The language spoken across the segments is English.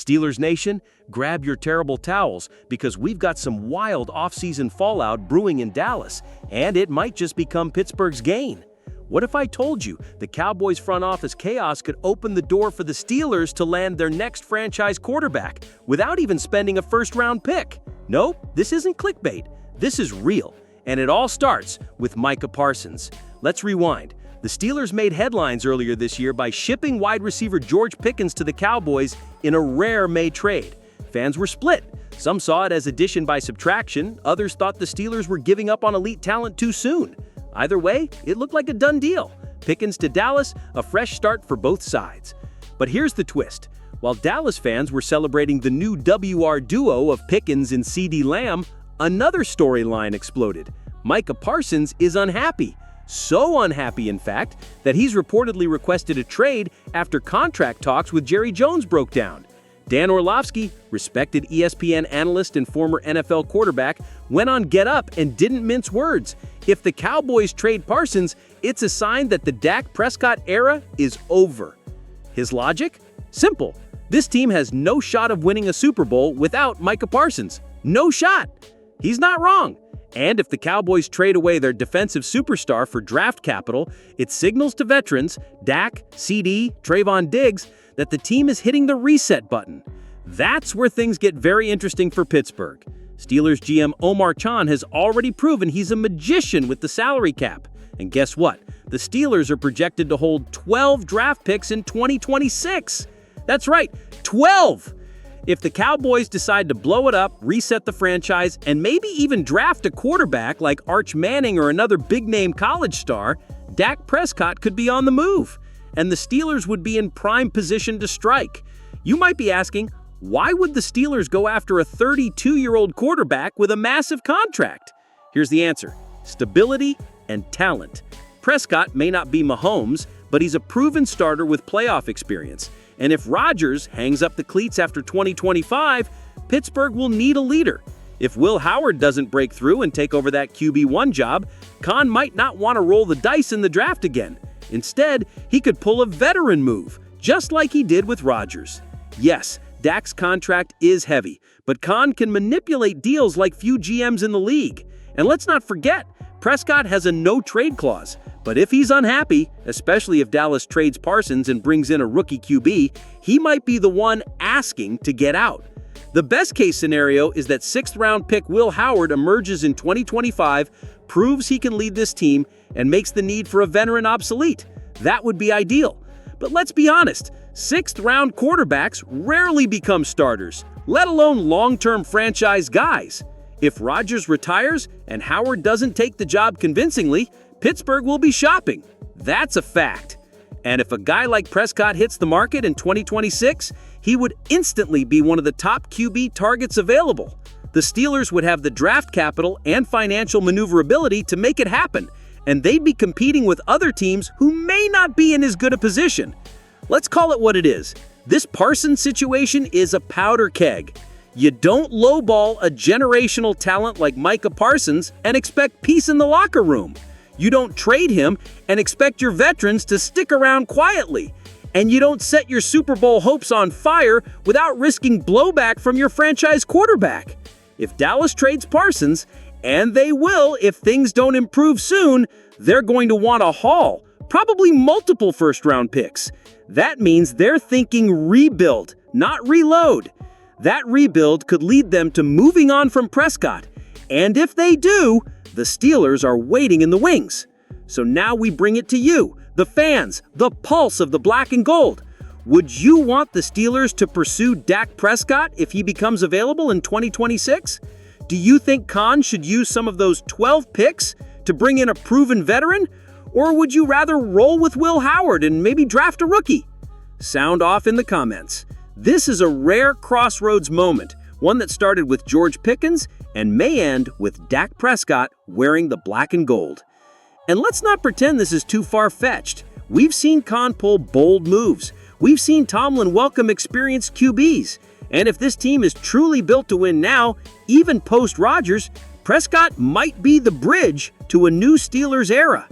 Steelers Nation, grab your terrible towels because we've got some wild offseason fallout brewing in Dallas, and it might just become Pittsburgh's gain. What if I told you the Cowboys front office chaos could open the door for the Steelers to land their next franchise quarterback without even spending a first-round pick? Nope, this isn't clickbait. This is real, and it all starts with Micah Parsons. Let's rewind. The Steelers made headlines earlier this year by shipping wide receiver George Pickens to the Cowboys in a rare May trade. Fans were split. Some saw it as addition by subtraction, others thought the Steelers were giving up on elite talent too soon. Either way, it looked like a done deal. Pickens to Dallas, a fresh start for both sides. But here's the twist. While Dallas fans were celebrating the new WR duo of Pickens and CeeDee Lamb, another storyline exploded. Micah Parsons is unhappy. So unhappy, in fact, that he's reportedly requested a trade after contract talks with Jerry Jones broke down. Dan Orlovsky, respected ESPN analyst and former NFL quarterback, went on Get Up and didn't mince words. If the Cowboys trade Parsons, it's a sign that the Dak Prescott era is over. His logic? Simple. This team has no shot of winning a Super Bowl without Micah Parsons. No shot. He's not wrong. And if the Cowboys trade away their defensive superstar for draft capital, it signals to veterans, Dak, CD, Trayvon Diggs, that the team is hitting the reset button. That's where things get very interesting for Pittsburgh. Steelers GM Omar Khan has already proven he's a magician with the salary cap. And guess what? The Steelers are projected to hold 12 draft picks in 2026. That's right, 12! If the Cowboys decide to blow it up, reset the franchise, and maybe even draft a quarterback like Arch Manning or another big-name college star, Dak Prescott could be on the move, and the Steelers would be in prime position to strike. You might be asking, why would the Steelers go after a 32-year-old quarterback with a massive contract? Here's the answer: stability and talent. Prescott may not be Mahomes, but he's a proven starter with playoff experience. And if Rodgers hangs up the cleats after 2025, Pittsburgh will need a leader. If Will Howard doesn't break through and take over that QB1 job, Khan might not want to roll the dice in the draft again. Instead, he could pull a veteran move, just like he did with Rodgers. Yes, Dak's contract is heavy, but Khan can manipulate deals like few GMs in the league. And let's not forget, Prescott has a no-trade clause. But if he's unhappy, especially if Dallas trades Parsons and brings in a rookie QB, he might be the one asking to get out. The best-case scenario is that sixth-round pick Will Howard emerges in 2025, proves he can lead this team, and makes the need for a veteran obsolete. That would be ideal. But let's be honest, sixth-round quarterbacks rarely become starters, let alone long-term franchise guys. If Rodgers retires and Howard doesn't take the job convincingly, Pittsburgh will be shopping. That's a fact. And if a guy like Prescott hits the market in 2026, he would instantly be one of the top QB targets available. The Steelers would have the draft capital and financial maneuverability to make it happen, and they'd be competing with other teams who may not be in as good a position. Let's call it what it is. This Parsons situation is a powder keg. You don't lowball a generational talent like Micah Parsons and expect peace in the locker room. You don't trade him and expect your veterans to stick around quietly. And you don't set your Super Bowl hopes on fire without risking blowback from your franchise quarterback. If Dallas trades Parsons, and they will if things don't improve soon, they're going to want a haul, probably multiple first-round picks. That means they're thinking rebuild, not reload. That rebuild could lead them to moving on from Prescott. And if they do, the Steelers are waiting in the wings. So now we bring it to you, the fans, the pulse of the black and gold. Would you want the Steelers to pursue Dak Prescott if he becomes available in 2026? Do you think Khan should use some of those 12 picks to bring in a proven veteran? Or would you rather roll with Will Howard and maybe draft a rookie? Sound off in the comments. This is a rare crossroads moment, one that started with George Pickens and may end with Dak Prescott wearing the black and gold. And let's not pretend this is too far-fetched. We've seen Khan pull bold moves. We've seen Tomlin welcome experienced QBs. And if this team is truly built to win now, even post-Rodgers, Prescott might be the bridge to a new Steelers era.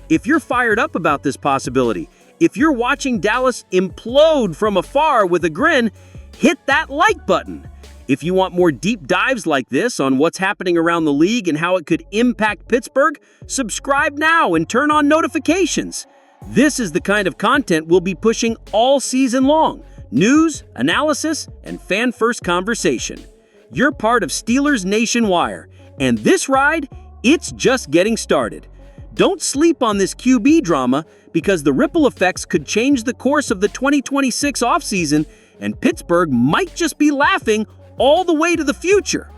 If you're fired up about this possibility, if you're watching Dallas implode from afar with a grin, hit that like button. If you want more deep dives like this on what's happening around the league and how it could impact Pittsburgh, subscribe now and turn on notifications. This is the kind of content we'll be pushing all season long. News, analysis, and fan-first conversation. You're part of Steelers Nation Wire, and this ride, it's just getting started. Don't sleep on this QB drama because the ripple effects could change the course of the 2026 offseason, and Pittsburgh might just be laughing all the way to the future.